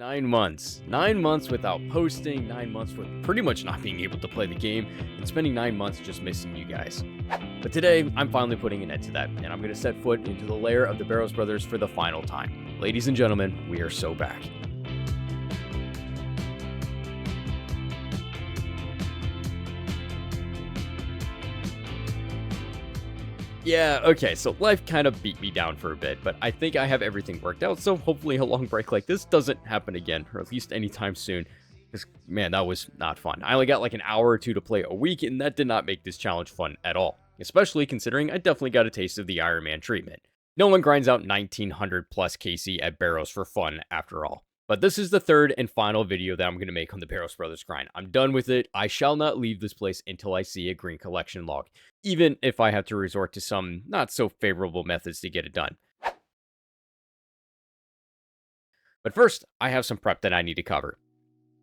9 months. 9 months without posting, 9 months with pretty much not being able to play the game, and spending 9 months just missing you guys. But today, I'm finally putting an end to that, and I'm going to set foot into the lair of the Barrows brothers for the final time. Ladies and gentlemen, we are so back. Yeah, okay, so life kind of beat me down for a bit, but I think I have everything worked out, so hopefully a long break like this doesn't happen again, or at least anytime soon. Because, man, that was not fun. I only got like an hour or two to play a week, and that did not make this challenge fun at all. Especially considering I definitely got a taste of the Iron Man treatment. No one grinds out 1900 plus KC at Barrows for fun, after all. But this is the third and final video that I'm going to make on the Barrows Brothers grind. I'm done with it. I shall not leave this place until I see a green collection log, even if I have to resort to some not so favorable methods to get it done. But first, I have some prep that I need to cover.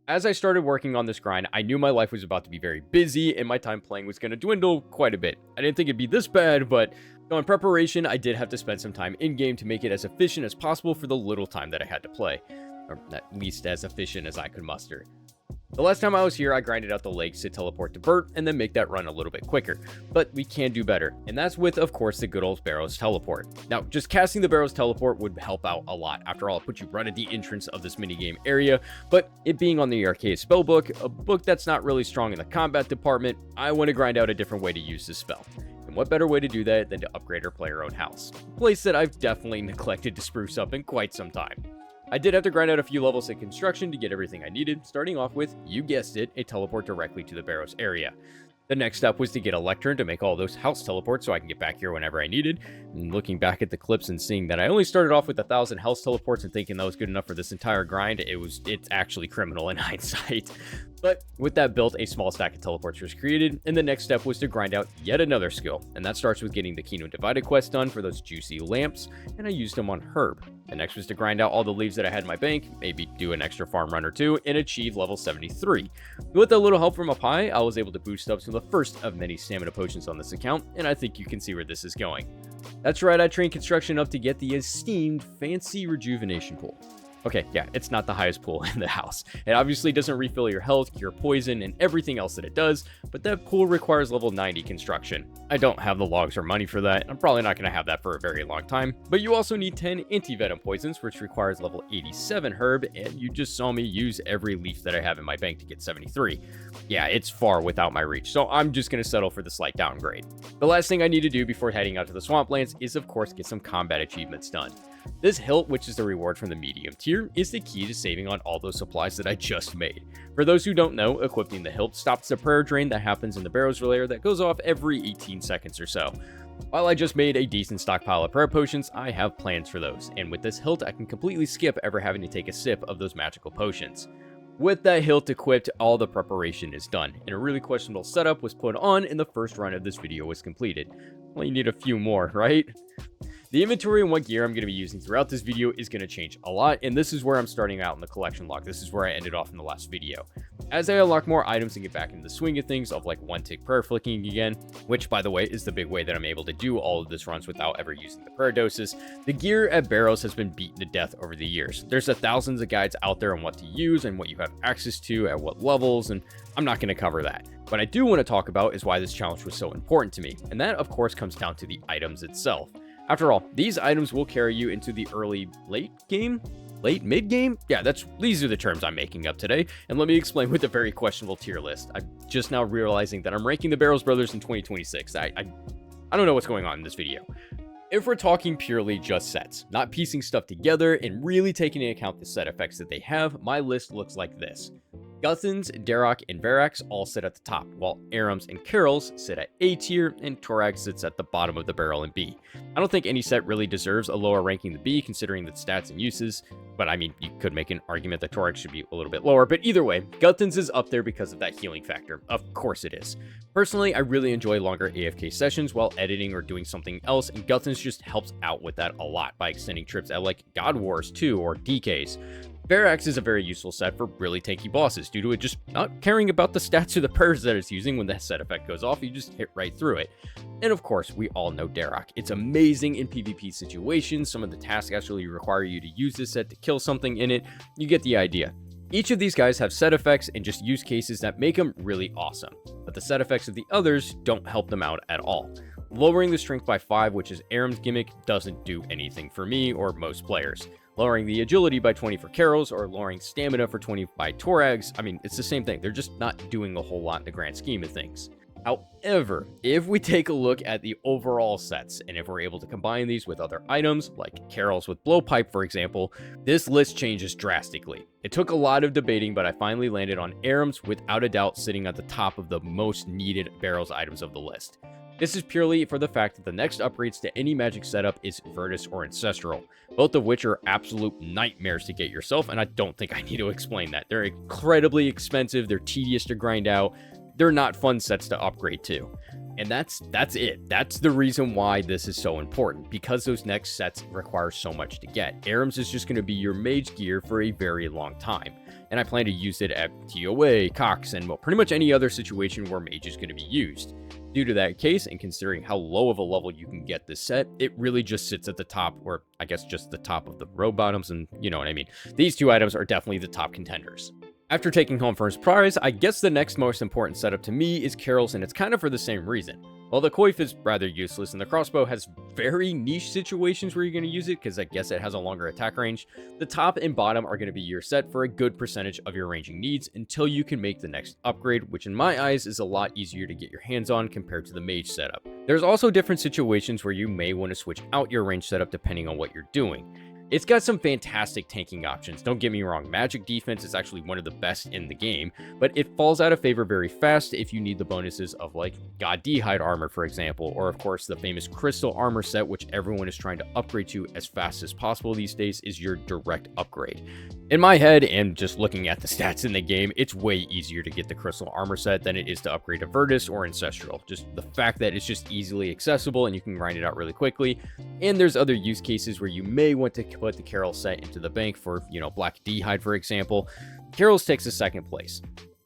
As I started working on this grind, I knew my life was about to be very busy and my time playing was going to dwindle quite a bit. I didn't think it'd be this bad, but in preparation, I did have to spend some time in-game to make it as efficient as possible for the little time that I had to play. Or at least as efficient as I could muster. The last time I was here, I grinded out the lakes to teleport to Bert and then make that run a little bit quicker. But we can do better, and that's with, of course, the good old Barrows teleport. Now, just casting the Barrows teleport would help out a lot. After all, it puts you right at the entrance of this minigame area, but it being on the arcade spellbook, a book that's not really strong in the combat department, I want to grind out a different way to use this spell. And what better way to do that than to upgrade or play our own house? A place that I've definitely neglected to spruce up in quite some time. I did have to grind out a few levels in construction to get everything I needed, starting off with, you guessed it, a teleport directly to the Barrows area. The next step was to get a lectern to make all those house teleports so I can get back here whenever I needed. And looking back at the clips and seeing that I only started off with 1,000 house teleports and thinking that was good enough for this entire grind, it's actually criminal in hindsight. But with that built, a small stack of teleports was created, and the next step was to grind out yet another skill, and that starts with getting the Kingdom Divided quest done for those juicy lamps, and I used them on Herb. The next was to grind out all the leaves that I had in my bank, maybe do an extra farm run or two, and achieve level 73. With a little help from up high, I was able to boost up to the first of many stamina potions on this account, and I think you can see where this is going. That's right, I trained construction up to get the esteemed fancy rejuvenation pool. Okay, yeah, it's not the highest pool in the house. It obviously doesn't refill your health, cure poison, and everything else that it does, but that pool requires level 90 construction. I don't have the logs or money for that, and I'm probably not going to have that for a very long time, but you also need 10 anti-venom poisons, which requires level 87 herb, and you just saw me use every leaf that I have in my bank to get 73. Yeah, it's far without my reach, so I'm just going to settle for the slight downgrade. The last thing I need to do before heading out to the swamplands is, of course, get some combat achievements done. This hilt, which is the reward from the medium tier, is the key to saving on all those supplies that I just made. For those who don't know, equipping the hilt stops the prayer drain that happens in the Barrows lair that goes off every 18 seconds or so. While I just made a decent stockpile of prayer potions, I have plans for those, and with this hilt I can completely skip ever having to take a sip of those magical potions. With that hilt equipped, all the preparation is done, and a really questionable setup was put on and the first run of this video was completed. Well, you need a few more, right? The inventory and what gear I'm going to be using throughout this video is going to change a lot, and this is where I'm starting out in the collection log. This is where I ended off in the last video. As I unlock more items and get back into the swing of things of like one-tick prayer flicking again, which by the way is the big way that I'm able to do all of this runs without ever using the prayer doses, the gear at Barrows has been beaten to death over the years. There's thousands of guides out there on what to use and what you have access to at what levels, and I'm not going to cover that. What I do want to talk about is why this challenge was so important to me, and that of course comes down to the items itself. After all, these items will carry you into the late game? Late mid-game? Yeah, these are the terms I'm making up today, and let me explain with a very questionable tier list. I'm just now realizing that I'm ranking the Barrows brothers in 2026. I don't know what's going on in this video. If we're talking purely just sets, not piecing stuff together and really taking into account the set effects that they have, my list looks like this. Guthans, Darok, and Verax all sit at the top, while Arams and Carols sit at A tier, and Torag sits at the bottom of the barrel in B. I don't think any set really deserves a lower ranking than B, considering the stats and uses, but I mean, you could make an argument that Torag should be a little bit lower, but either way, Guthans is up there because of that healing factor. Of course it is. Personally, I really enjoy longer AFK sessions while editing or doing something else, and Guthans just helps out with that a lot by extending trips at like God Wars 2 or DKs. Barracks is a very useful set for really tanky bosses due to it just not caring about the stats or the prayers that it's using. When the set effect goes off, you just hit right through it. And of course, we all know Darok. It's amazing in PvP situations. Some of the tasks actually require you to use this set to kill something in it. You get the idea. Each of these guys have set effects and just use cases that make them really awesome, but the set effects of the others don't help them out at all. Lowering the strength by 5, which is Aram's gimmick, doesn't do anything for me or most players. Lowering the agility by 20 for Carol's or lowering stamina for 20 by Torag's, I mean, it's the same thing. They're just not doing a whole lot in the grand scheme of things. However, if we take a look at the overall sets, and if we're able to combine these with other items, like Carol's with Blowpipe for example, this list changes drastically. It took a lot of debating, but I finally landed on Aram's without a doubt sitting at the top of the most needed Barrows items of the list. This is purely for the fact that the next upgrades to any magic setup is Virtus or Ancestral, both of which are absolute nightmares to get yourself, and I don't think I need to explain that. They're incredibly expensive, they're tedious to grind out, they're not fun sets to upgrade to. And that's it. That's the reason why this is so important, because those next sets require so much to get. Aram's is just going to be your mage gear for a very long time, and I plan to use it at TOA, Cox, and well, pretty much any other situation where mage is going to be used. Due to that case, and considering how low of a level you can get this set, it really just sits at the top, or I guess just the top of the row bottoms, and you know what I mean. These two items are definitely the top contenders. After taking home first prize, I guess the next most important setup to me is Carol's, and it's kind of for the same reason. While the coif is rather useless and the crossbow has very niche situations where you're going to use it because I guess it has a longer attack range, the top and bottom are going to be your set for a good percentage of your ranging needs until you can make the next upgrade, which in my eyes is a lot easier to get your hands on compared to the mage setup. There's also different situations where you may want to switch out your range setup depending on what you're doing. It's got some fantastic tanking options, don't get me wrong, magic defense is actually one of the best in the game, but it falls out of favor very fast if you need the bonuses of like God D'hide armor for example, or of course the famous crystal armor set which everyone is trying to upgrade to as fast as possible these days is your direct upgrade. In my head, and just looking at the stats in the game, it's way easier to get the crystal armor set than it is to upgrade to Virtus or Ancestral. Just the fact that it's just easily accessible and you can grind it out really quickly, and there's other use cases where you may want to put the Carol set into the bank for, you know, Black D'hide for example. Carol's takes a second place.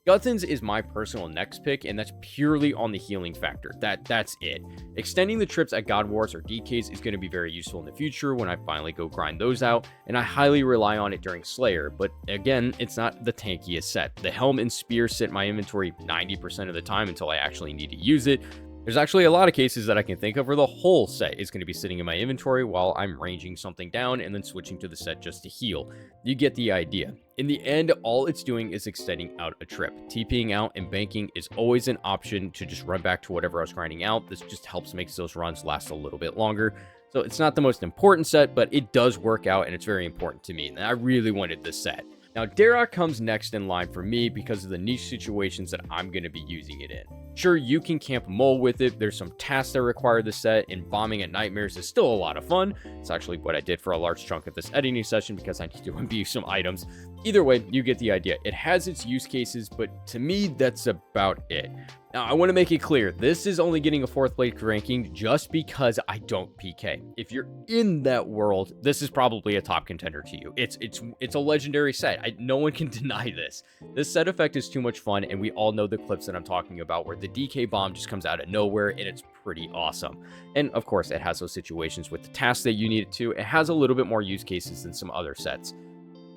Guthan's is my personal next pick, and that's purely on the healing factor. That's it. Extending the trips at God Wars or DKs is going to be very useful in the future when I finally go grind those out, and I highly rely on it during Slayer, but again, it's not the tankiest set. The Helm and Spear sit in my inventory 90% of the time until I actually need to use it. There's actually a lot of cases that I can think of where the whole set is going to be sitting in my inventory while I'm ranging something down and then switching to the set just to heal. You get the idea. In the end, all it's doing is extending out a trip. TPing out and banking is always an option to just run back to whatever I was grinding out. This just helps make those runs last a little bit longer. So it's not the most important set, but it does work out and it's very important to me. And I really wanted this set. Now, Darok comes next in line for me because of the niche situations that I'm going to be using it in. Sure, you can camp mole with it, there's some tasks that require the set, and bombing at Nightmares is still a lot of fun. It's actually what I did for a large chunk of this editing session because I need to imbue some items. Either way, you get the idea. It has its use cases, but to me, that's about it. Now, I want to make it clear, this is only getting a 4th place ranking just because I don't PK. If you're in that world, this is probably a top contender to you. It's a legendary set. No one can deny this. This set effect is too much fun, and we all know the clips that I'm talking about where the DK bomb just comes out of nowhere, and it's pretty awesome. And of course, it has those situations with the tasks that you need it to. It has a little bit more use cases than some other sets.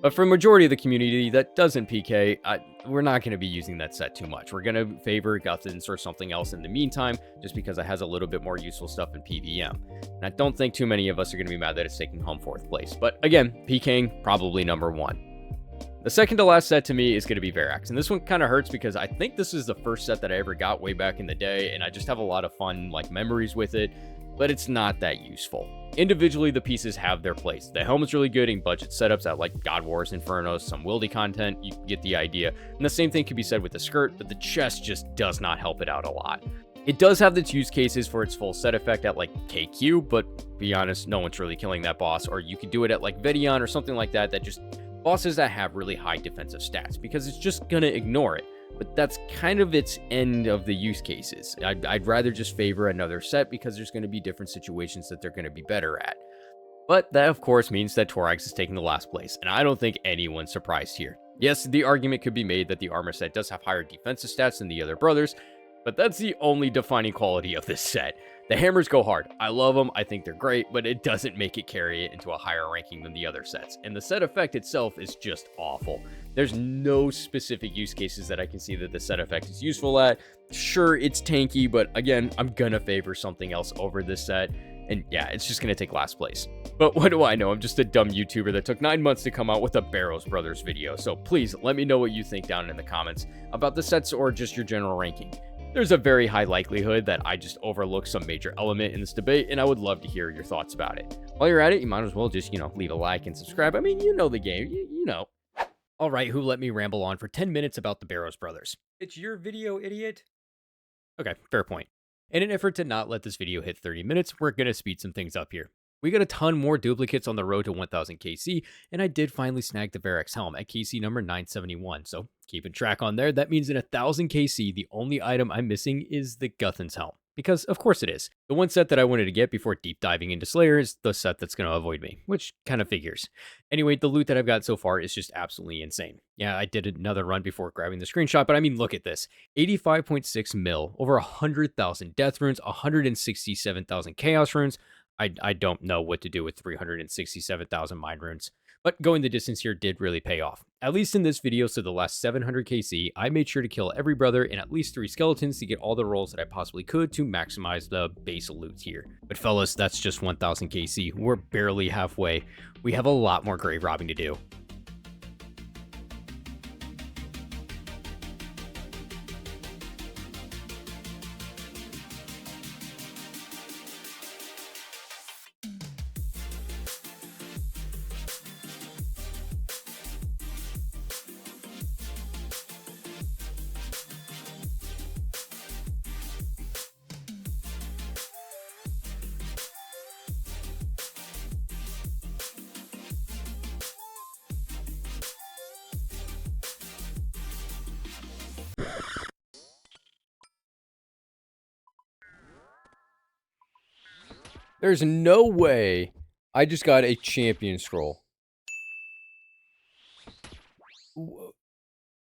But for the majority of the community that doesn't PK, we're not going to be using that set too much. We're going to favor Guthan's or something else in the meantime, just because it has a little bit more useful stuff in PVM. And I don't think too many of us are going to be mad that it's taking home 4th place. But again, PKing, probably number 1. The second to last set to me is going to be Verax, and this one kind of hurts because I think this is the first set that I ever got way back in the day, and I just have a lot of fun memories with it, but it's not that useful. Individually, the pieces have their place. The helmet's really good in budget setups at God Wars, Infernos, some wildy content, you get the idea. And the same thing could be said with the skirt, but the chest just does not help it out a lot. It does have its use cases for its full set effect at KQ, but be honest, no one's really killing that boss, or you could do it at Vedion or something like that, just bosses that have really high defensive stats, because it's just gonna ignore it. But that's kind of its end of the use cases. I'd rather just favor another set because there's going to be different situations that they're going to be better at. But that of course means that Torax is taking the last place, and I don't think anyone's surprised here. Yes, the argument could be made that the armor set does have higher defensive stats than the other brothers, but that's the only defining quality of this set. The hammers go hard. I love them, I think they're great, but it doesn't make it carry it into a higher ranking than the other sets. And the set effect itself is just awful. There's no specific use cases that I can see that the set effect is useful at. Sure, it's tanky, but again, I'm gonna favor something else over this set. And yeah, it's just gonna take last place. But what do I know? I'm just a dumb YouTuber that took 9 months to come out with a Barrows Brothers video. So please let me know what you think down in the comments about the sets or just your general ranking. There's a very high likelihood that I just overlooked some major element in this debate, and I would love to hear your thoughts about it. While you're at it, you might as well just, leave a like and subscribe. I mean, you know the game, you know. All right, who let me ramble on for 10 minutes about the Barrows Brothers? It's your video, idiot. Okay, fair point. In an effort to not let this video hit 30 minutes, we're going to speed some things up here. We got a ton more duplicates on the road to 1000 KC, and I did finally snag the Varix helm at KC number 971, so keeping track on there. That means in 1000 KC, the only item I'm missing is the Guthan's helm, because of course it is. The one set that I wanted to get before deep diving into Slayer is the set that's going to avoid me, which kind of figures. Anyway, the loot that I've got so far is just absolutely insane. Yeah, I did another run before grabbing the screenshot, but I mean, look at this. 85.6 mil, over 100,000 death runes, 167,000 chaos runes. I don't know what to do with 367,000 mind runes, but going the distance here did really pay off. At least in this video, so the last 700 KC, I made sure to kill every brother and at least 3 skeletons to get all the rolls that I possibly could to maximize the base loot here. But fellas, that's just 1000 KC. We're barely halfway. We have a lot more grave robbing to do. There's no way I just got a champion scroll.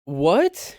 What?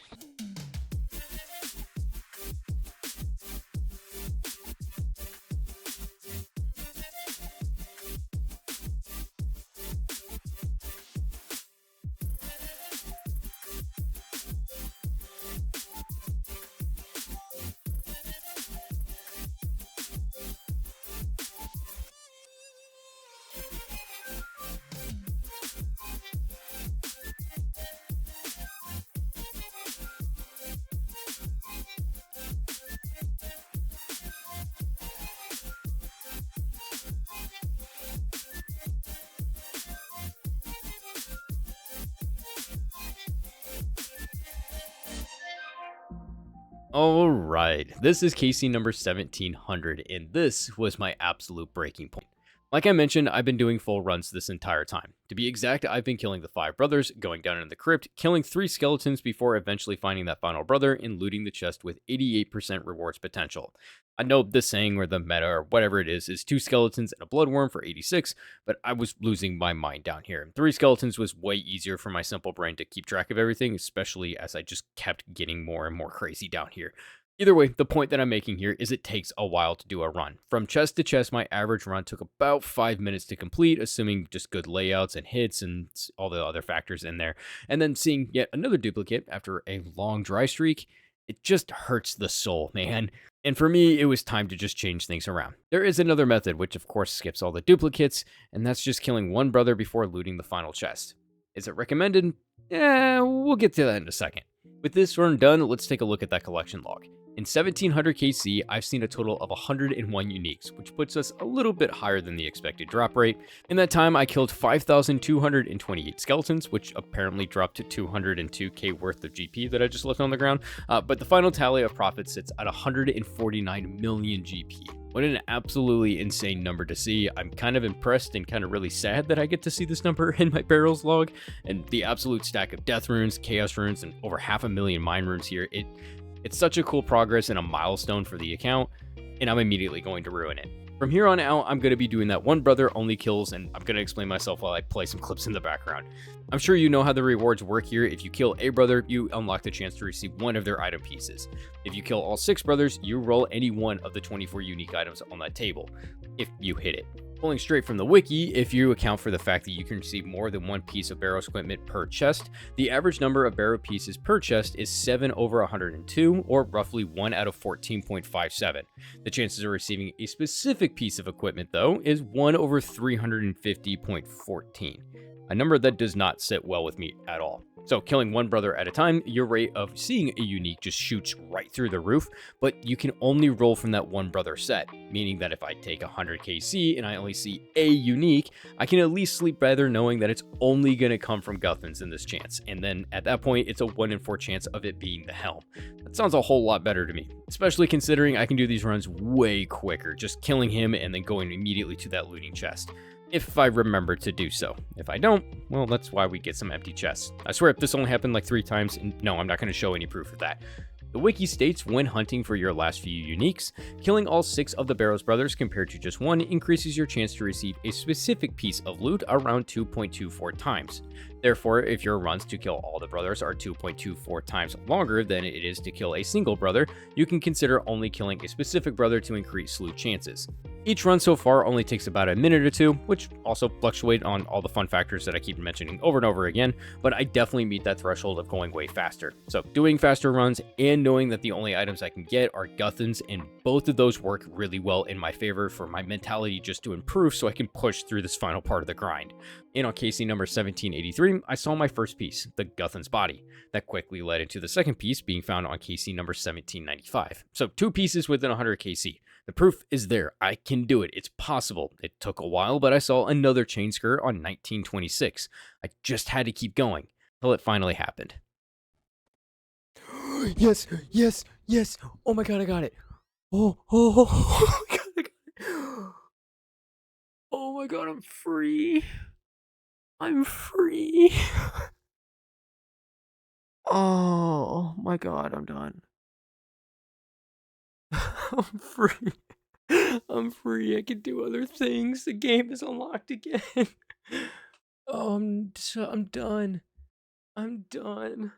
Alright, this is KC number 1700, and this was my absolute breaking point. Like I mentioned, I've been doing full runs this entire time. To be exact, I've been killing the 5 brothers, going down in the crypt, killing 3 skeletons before eventually finding that final brother and looting the chest with 88% rewards potential. I know this saying or the meta or whatever it is 2 skeletons and a bloodworm for 86, but I was losing my mind down here. 3 skeletons was way easier for my simple brain to keep track of everything, especially as I just kept getting more and more crazy down here. Either way, the point that I'm making here is it takes a while to do a run. From chest to chest, my average run took about 5 minutes to complete, assuming just good layouts and hits and all the other factors in there. And then seeing yet another duplicate after a long dry streak, it just hurts the soul, man. And for me, it was time to just change things around. There is another method, which of course skips all the duplicates, and that's just killing 1 brother before looting the final chest. Is it recommended? Yeah, we'll get to that in a second. With this run done, let's take a look at that collection log. In 1700 KC, I've seen a total of 101 uniques, which puts us a little bit higher than the expected drop rate. In that time, I killed 5,228 skeletons, which apparently dropped to 202k worth of GP that I just left on the ground, but the final tally of profit sits at 149 million GP. What an absolutely insane number to see. I'm kind of impressed and kind of really sad that I get to see this number in my Barrows log, and the absolute stack of death runes, chaos runes, and over 500,000 mind runes here. It's such a cool progress and a milestone for the account, and I'm immediately going to ruin it. From here on out, I'm going to be doing that one brother only kills, and I'm going to explain myself while I play some clips in the background. I'm sure you know how the rewards work here. If you kill a brother, you unlock the chance to receive one of their item pieces. If you kill all 6 brothers, you roll any one of the 24 unique items on that table, if you hit it. Pulling straight from the wiki, if you account for the fact that you can receive more than 1 piece of Barrows equipment per chest, the average number of Barrow pieces per chest is 7 over 102, or roughly 1 out of 14.57. The chances of receiving a specific piece of equipment, though, is 1 over 350.14, a number that does not sit well with me at all. So killing one brother at a time, your rate of seeing a unique just shoots right through the roof, but you can only roll from that one brother set, meaning that if I take 100 KC and I only see a unique, I can at least sleep better knowing that it's only going to come from Guthans in this chance, and then at that point it's a 1 in 4 chance of it being the helm. That sounds a whole lot better to me, especially considering I can do these runs way quicker, just killing him and then going immediately to that looting chest. If I remember to do so. If I don't, well, that's why we get some empty chests. I swear if this only happened like 3 times, and no, I'm not going to show any proof of that. The wiki states when hunting for your last few uniques, killing all 6 of the Barrows brothers compared to just 1 increases your chance to receive a specific piece of loot around 2.24 times. Therefore, if your runs to kill all the brothers are 2.24 times longer than it is to kill a single brother, you can consider only killing a specific brother to increase loot chances. Each run so far only takes about a minute or 2, which also fluctuate on all the fun factors that I keep mentioning over and over again, but I definitely meet that threshold of going way faster. So doing faster runs and knowing that the only items I can get are Guthans, and both of those work really well in my favor for my mentality just to improve so I can push through this final part of the grind. And on KC number 1783, I saw my first piece, the Guthan's body. That quickly led into the second piece being found on KC number 1795. So 2 pieces within 100 KC. The proof is there. I can do it. It's possible. It took a while, but I saw another chain skirt on 1926. I just had to keep going until it finally happened. Yes, yes, yes. Oh my god, I got it. Oh my god, I got it. Oh my god, I'm free. I'm free. Oh my god, I'm done. I'm free. I'm free. I can do other things. The game is unlocked again. Oh, I'm done. I'm done.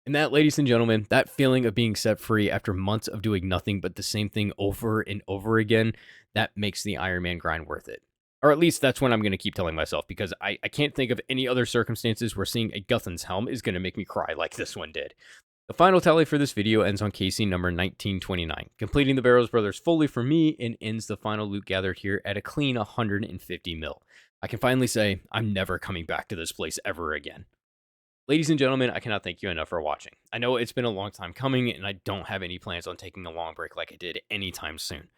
And that, ladies and gentlemen, that feeling of being set free after months of doing nothing but the same thing over and over again, that makes the Iron Man grind worth it. Or at least that's what I'm going to keep telling myself, because I can't think of any other circumstances where seeing a Guthan's helm is going to make me cry like this one did. The final tally for this video ends on KC number 1929, completing the Barrows brothers fully for me and ends the final loot gathered here at a clean 150 mil. I can finally say I'm never coming back to this place ever again. Ladies and gentlemen, I cannot thank you enough for watching. I know it's been a long time coming, and I don't have any plans on taking a long break like I did anytime soon.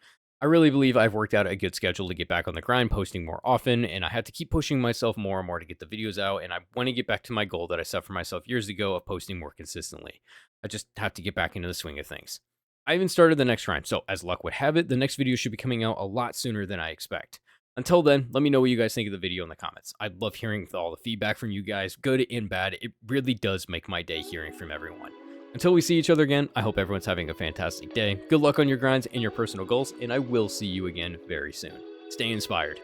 I really believe I've worked out a good schedule to get back on the grind, posting more often, and I have to keep pushing myself more and more to get the videos out, and I want to get back to my goal that I set for myself years ago of posting more consistently. I just have to get back into the swing of things. I even started the next grind, so as luck would have it, the next video should be coming out a lot sooner than I expect. Until then, let me know what you guys think of the video in the comments. I'd love hearing all the feedback from you guys, good and bad. It really does make my day hearing from everyone. Until we see each other again, I hope everyone's having a fantastic day. Good luck on your grinds and your personal goals, and I will see you again very soon. Stay inspired.